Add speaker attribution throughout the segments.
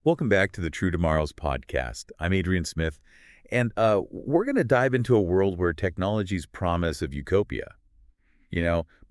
Speaker 1: Welcome back to the True Tomorrows podcast. I'm Adrian Smith, and we're going to dive into a world where technology's promise of utopia,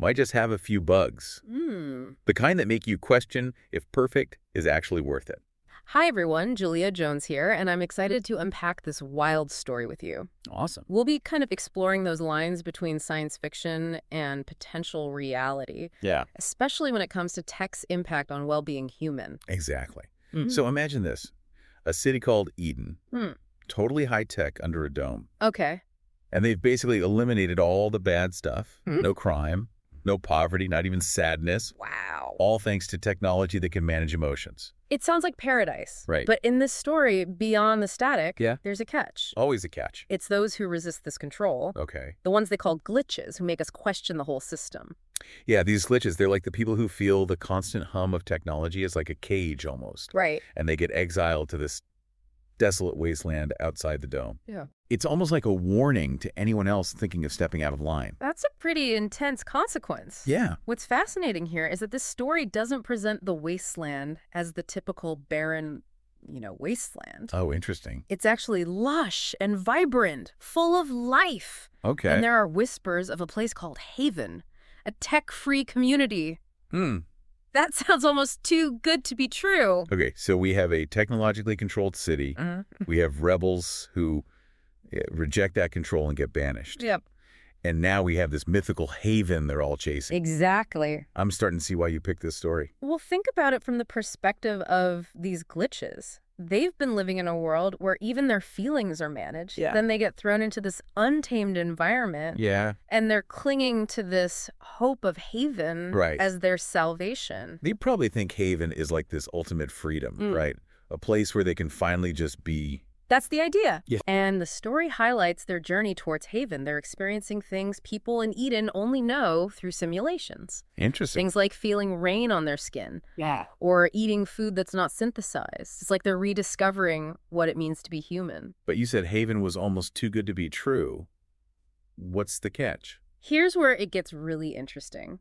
Speaker 1: might just have a few bugs. The kind that make you question if perfect is actually worth it.
Speaker 2: Hi, everyone. Julia Jones here, and I'm excited to unpack this wild story with you.
Speaker 1: Awesome.
Speaker 2: We'll be kind of exploring those lines between science fiction and potential reality.
Speaker 1: Yeah.
Speaker 2: Especially when it comes to tech's impact on well-being human.
Speaker 1: Exactly. So imagine this. A city called Eden. Totally high-tech under a dome.
Speaker 2: Okay.
Speaker 1: And they've basically eliminated all the bad stuff. No crime, no poverty, not even sadness.
Speaker 2: Wow.
Speaker 1: All thanks to technology that can manage emotions.
Speaker 2: It sounds like paradise.
Speaker 1: Right.
Speaker 2: But in this story, beyond the static, there's a catch.
Speaker 1: Always a catch.
Speaker 2: It's those who resist this control.
Speaker 1: Okay.
Speaker 2: The ones they call glitches, who make us question the whole system.
Speaker 1: Yeah, these glitches, they're like the people who feel the constant hum of technology is like a cage almost.
Speaker 2: Right.
Speaker 1: And they get exiled to this desolate wasteland outside the dome.
Speaker 2: Yeah.
Speaker 1: It's almost like a warning to anyone else thinking of stepping out of line.
Speaker 2: That's a pretty intense consequence.
Speaker 1: Yeah.
Speaker 2: What's fascinating here is that this story doesn't present the wasteland as the typical barren, wasteland.
Speaker 1: Oh, interesting.
Speaker 2: It's actually lush and vibrant, full of life.
Speaker 1: Okay.
Speaker 2: And there are whispers of a place called Haven, a tech-free community. That sounds almost too good to be true.
Speaker 1: Okay, so we have a technologically controlled city. We have rebels who reject that control and get banished.
Speaker 2: Yep.
Speaker 1: And now we have this mythical haven they're all chasing.
Speaker 2: Exactly.
Speaker 1: I'm starting to see why you picked this story.
Speaker 2: Well, think about it from the perspective of these glitches. They've been living in a world where even their feelings are managed.
Speaker 1: Yeah.
Speaker 2: Then they get thrown into this untamed environment.
Speaker 1: Yeah.
Speaker 2: And they're clinging to this hope of haven as their salvation.
Speaker 1: They probably think haven is like this ultimate freedom, right? A place where they can finally just be.
Speaker 2: That's the idea.
Speaker 1: Yeah.
Speaker 2: And the story highlights their journey towards haven. They're experiencing things people in Eden only know through simulations.
Speaker 1: Interesting.
Speaker 2: Things like feeling rain on their skin.
Speaker 1: Yeah.
Speaker 2: Or eating food that's not synthesized. It's like they're rediscovering what it means to be human.
Speaker 1: But you said haven was almost too good to be true. What's the catch?
Speaker 2: Here's where it gets really interesting.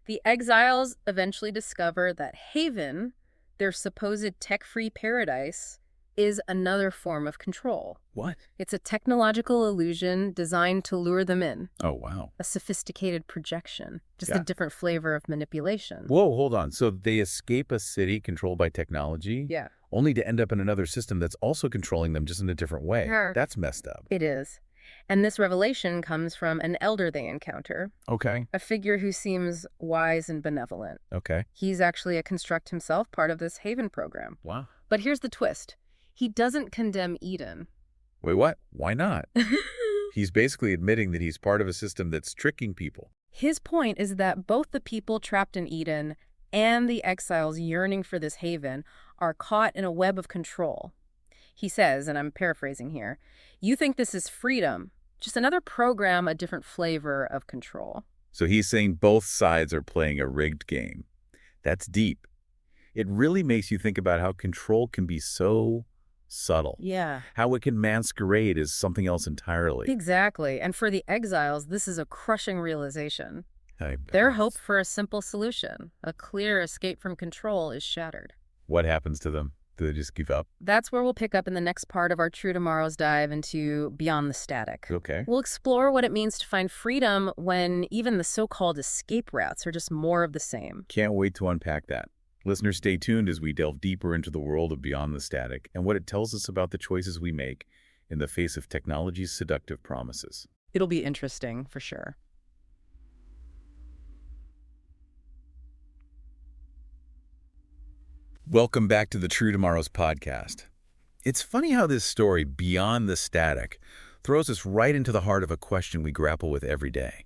Speaker 2: The exiles eventually discover that haven, their supposed tech-free paradise, is another form of control.
Speaker 1: What?
Speaker 2: It's a technological illusion designed to lure them in.
Speaker 1: Oh, wow.
Speaker 2: A sophisticated projection. Just a different flavor of manipulation.
Speaker 1: Whoa, hold on. So they escape a city controlled by technology?
Speaker 2: Yeah.
Speaker 1: Only to end up in another system that's also controlling them just in a different way.
Speaker 2: Sure.
Speaker 1: That's messed up.
Speaker 2: It is. And this revelation comes from an elder they encounter.
Speaker 1: Okay.
Speaker 2: A figure who seems wise and benevolent.
Speaker 1: Okay.
Speaker 2: He's actually a construct himself, part of this Haven program.
Speaker 1: Wow.
Speaker 2: But here's the twist. He doesn't condemn Eden.
Speaker 1: Wait, what? Why not? He's basically admitting that he's part of a system that's tricking people.
Speaker 2: His point is that both the people trapped in Eden and the exiles yearning for this haven are caught in a web of control. He says, and I'm paraphrasing here, you think this is freedom, just another program, a different flavor of control.
Speaker 1: So he's saying both sides are playing a rigged game. That's deep. It really makes you think about how control can be so subtle.
Speaker 2: Yeah.
Speaker 1: How it can masquerade as something else entirely.
Speaker 2: Exactly. And for the exiles, this is a crushing realization.
Speaker 1: I bet.
Speaker 2: Their hope for a simple solution, a clear escape from control, is shattered.
Speaker 1: What happens to them? Do they just give up?
Speaker 2: That's where we'll pick up in the next part of our True Tomorrow's dive into Beyond the Static.
Speaker 1: Okay.
Speaker 2: We'll explore what it means to find freedom when even the so-called escape routes are just more of the same.
Speaker 1: Can't wait to unpack that. Listeners, stay tuned as we delve deeper into the world of Beyond the Static and what it tells us about the choices we make in the face of technology's seductive promises.
Speaker 2: It'll be interesting, for sure.
Speaker 1: Welcome back to the True Tomorrows podcast. It's funny how this story, Beyond the Static, throws us right into the heart of a question we grapple with every day.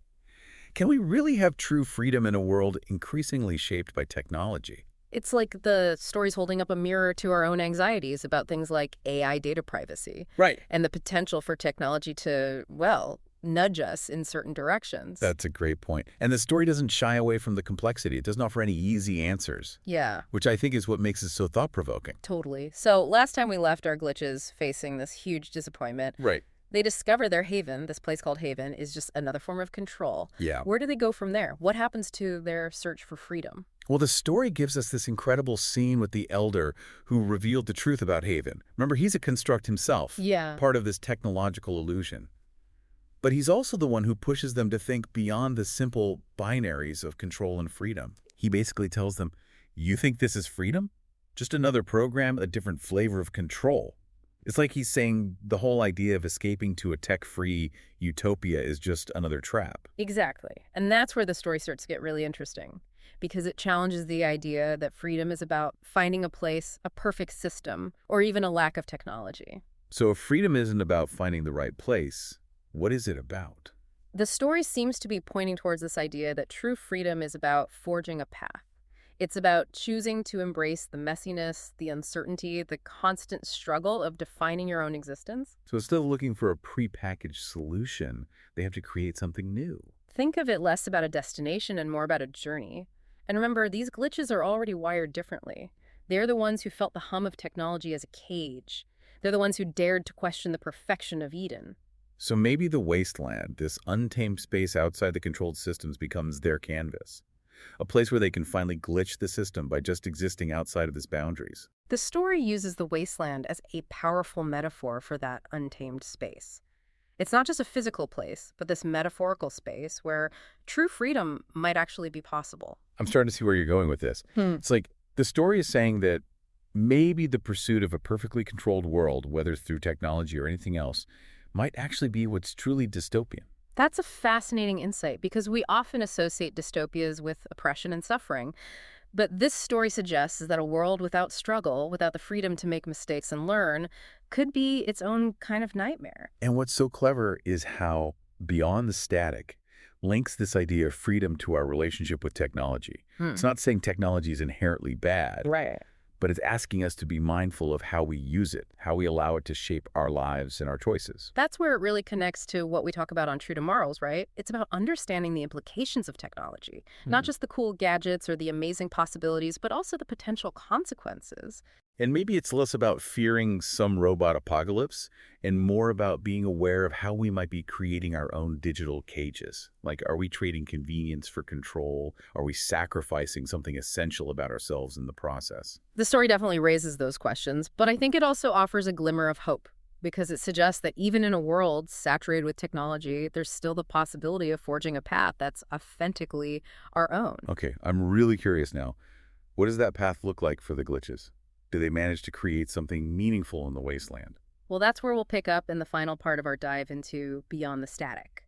Speaker 1: Can we really have true freedom in a world increasingly shaped by technology?
Speaker 2: It's like the story's holding up a mirror to our own anxieties about things like AI data privacy.
Speaker 1: Right.
Speaker 2: And the potential for technology to, nudge us in certain directions.
Speaker 1: That's a great point. And the story doesn't shy away from the complexity. It doesn't offer any easy answers.
Speaker 2: Yeah.
Speaker 1: Which I think is what makes it so thought-provoking.
Speaker 2: Totally. So last time we left our glitches facing this huge disappointment.
Speaker 1: Right.
Speaker 2: They discover their haven, this place called Haven, is just another form of control.
Speaker 1: Yeah.
Speaker 2: Where do they go from there? What happens to their search for freedom?
Speaker 1: Well, the story gives us this incredible scene with the elder who revealed the truth about Haven. Remember, he's a construct himself,
Speaker 2: Yeah.
Speaker 1: part of this technological illusion. But he's also the one who pushes them to think beyond the simple binaries of control and freedom. He basically tells them, you think this is freedom? Just another program, a different flavor of control. It's like he's saying the whole idea of escaping to a tech-free utopia is just another trap.
Speaker 2: Exactly. And that's where the story starts to get really interesting, because it challenges the idea that freedom is about finding a place, a perfect system, or even a lack of technology.
Speaker 1: So if freedom isn't about finding the right place, what is it about?
Speaker 2: The story seems to be pointing towards this idea that true freedom is about forging a path. It's about choosing to embrace the messiness, the uncertainty, the constant struggle of defining your own existence.
Speaker 1: So instead of looking for a prepackaged solution, they have to create something new.
Speaker 2: Think of it less about a destination and more about a journey. And remember, these glitches are already wired differently. They're the ones who felt the hum of technology as a cage. They're the ones who dared to question the perfection of Eden.
Speaker 1: So maybe the wasteland, this untamed space outside the controlled systems, becomes their canvas. A place where they can finally glitch the system by just existing outside of its boundaries.
Speaker 2: The story uses the wasteland as a powerful metaphor for that untamed space. It's not just a physical place, but this metaphorical space where true freedom might actually be possible.
Speaker 1: I'm starting to see where you're going with this. It's like the story is saying that maybe the pursuit of a perfectly controlled world, whether through technology or anything else, might actually be what's truly dystopian.
Speaker 2: That's a fascinating insight because we often associate dystopias with oppression and suffering. But this story suggests that a world without struggle, without the freedom to make mistakes and learn, could be its own kind of nightmare.
Speaker 1: And what's so clever is how Beyond the Static links this idea of freedom to our relationship with technology. It's not saying technology is inherently bad,
Speaker 2: Right.
Speaker 1: but it's asking us to be mindful of how we use it, how we allow it to shape our lives and our choices.
Speaker 2: That's where it really connects to what we talk about on True Tomorrows, right? It's about understanding the implications of technology, not just the cool gadgets or the amazing possibilities, but also the potential consequences.
Speaker 1: And maybe it's less about fearing some robot apocalypse and more about being aware of how we might be creating our own digital cages. Like, are we trading convenience for control? Are we sacrificing something essential about ourselves in the process?
Speaker 2: The story definitely raises those questions, but I think it also offers a glimmer of hope because it suggests that even in a world saturated with technology, there's still the possibility of forging a path that's authentically our own.
Speaker 1: Okay, I'm really curious now. What does that path look like for the glitches? Do they manage to create something meaningful in the wasteland?
Speaker 2: Well, that's where we'll pick up in the final part of our dive into Beyond the Static.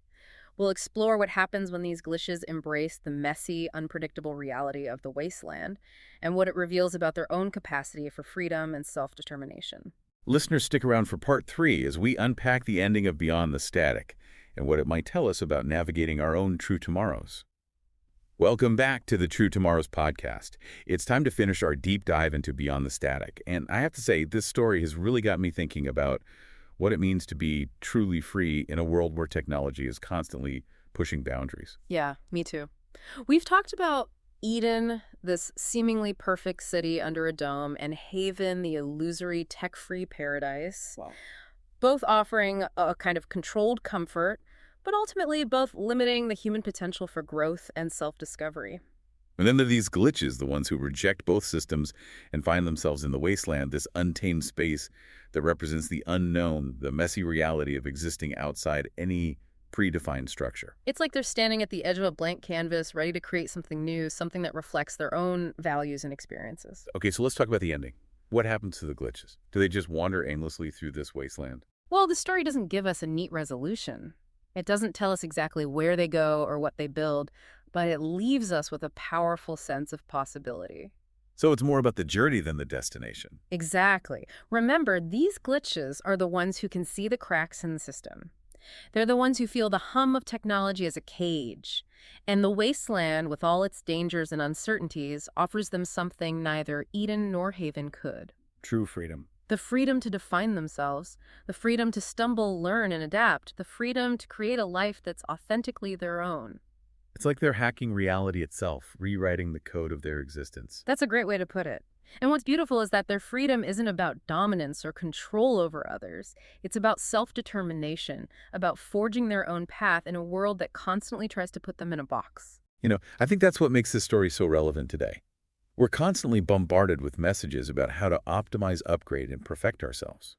Speaker 2: We'll explore what happens when these glitches embrace the messy, unpredictable reality of the wasteland and what it reveals about their own capacity for freedom and self-determination.
Speaker 1: Listeners, stick around for part 3 as we unpack the ending of Beyond the Static and what it might tell us about navigating our own true tomorrows. Welcome back to the True Tomorrows podcast. It's time to finish our deep dive into Beyond the Static. And I have to say, this story has really got me thinking about what it means to be truly free in a world where technology is constantly pushing boundaries.
Speaker 2: Yeah, me too. We've talked about Eden, this seemingly perfect city under a dome, and Haven, the illusory tech-free paradise,
Speaker 1: Wow.
Speaker 2: both offering a kind of controlled comfort, but ultimately both limiting the human potential for growth and self-discovery.
Speaker 1: And then there are these glitches, the ones who reject both systems and find themselves in the wasteland, this untamed space that represents the unknown, the messy reality of existing outside any predefined structure.
Speaker 2: It's like they're standing at the edge of a blank canvas, ready to create something new, something that reflects their own values and experiences.
Speaker 1: Okay, so let's talk about the ending. What happens to the glitches? Do they just wander aimlessly through this wasteland?
Speaker 2: Well, the story doesn't give us a neat resolution. It doesn't tell us exactly where they go or what they build, but it leaves us with a powerful sense of possibility.
Speaker 1: So it's more about the journey than the destination.
Speaker 2: Exactly. Remember, these glitches are the ones who can see the cracks in the system. They're the ones who feel the hum of technology as a cage. And the wasteland, with all its dangers and uncertainties, offers them something neither Eden nor Haven could.
Speaker 1: True freedom.
Speaker 2: The freedom to define themselves, the freedom to stumble, learn, and adapt, the freedom to create a life that's authentically their own.
Speaker 1: It's like they're hacking reality itself, rewriting the code of their existence.
Speaker 2: That's a great way to put it. And what's beautiful is that their freedom isn't about dominance or control over others. It's about self-determination, about forging their own path in a world that constantly tries to put them in a box.
Speaker 1: I think that's what makes this story so relevant today. We're constantly bombarded with messages about how to optimize, upgrade, and perfect ourselves.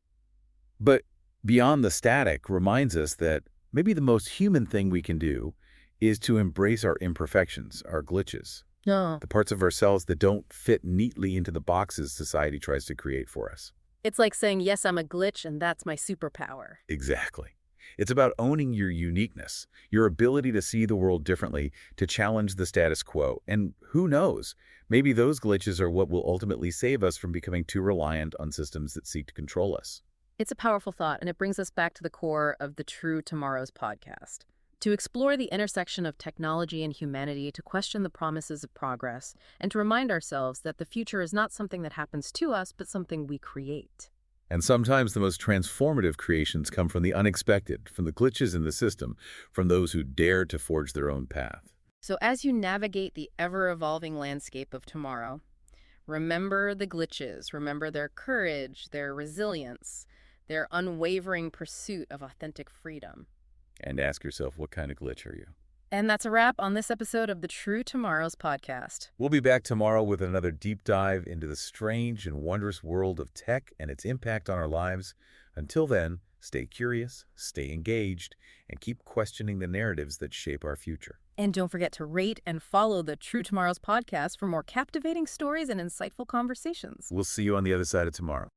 Speaker 1: But beyond the static reminds us that maybe the most human thing we can do is to embrace our imperfections, our glitches,
Speaker 2: No.
Speaker 1: the parts of ourselves that don't fit neatly into the boxes society tries to create for us.
Speaker 2: It's like saying, yes, I'm a glitch, and that's my superpower.
Speaker 1: Exactly. It's about owning your uniqueness, your ability to see the world differently, to challenge the status quo. And who knows, maybe those glitches are what will ultimately save us from becoming too reliant on systems that seek to control us.
Speaker 2: It's a powerful thought, and it brings us back to the core of the True Tomorrows podcast. To explore the intersection of technology and humanity, to question the promises of progress, and to remind ourselves that the future is not something that happens to us, but something we create.
Speaker 1: And sometimes the most transformative creations come from the unexpected, from the glitches in the system, from those who dare to forge their own path.
Speaker 2: So as you navigate the ever-evolving landscape of tomorrow, remember the glitches, remember their courage, their resilience, their unwavering pursuit of authentic freedom.
Speaker 1: And ask yourself, what kind of glitch are you?
Speaker 2: And that's a wrap on this episode of the True Tomorrows podcast.
Speaker 1: We'll be back tomorrow with another deep dive into the strange and wondrous world of tech and its impact on our lives. Until then, stay curious, stay engaged, and keep questioning the narratives that shape our future.
Speaker 2: And don't forget to rate and follow the True Tomorrows podcast for more captivating stories and insightful conversations.
Speaker 1: We'll see you on the other side of tomorrow.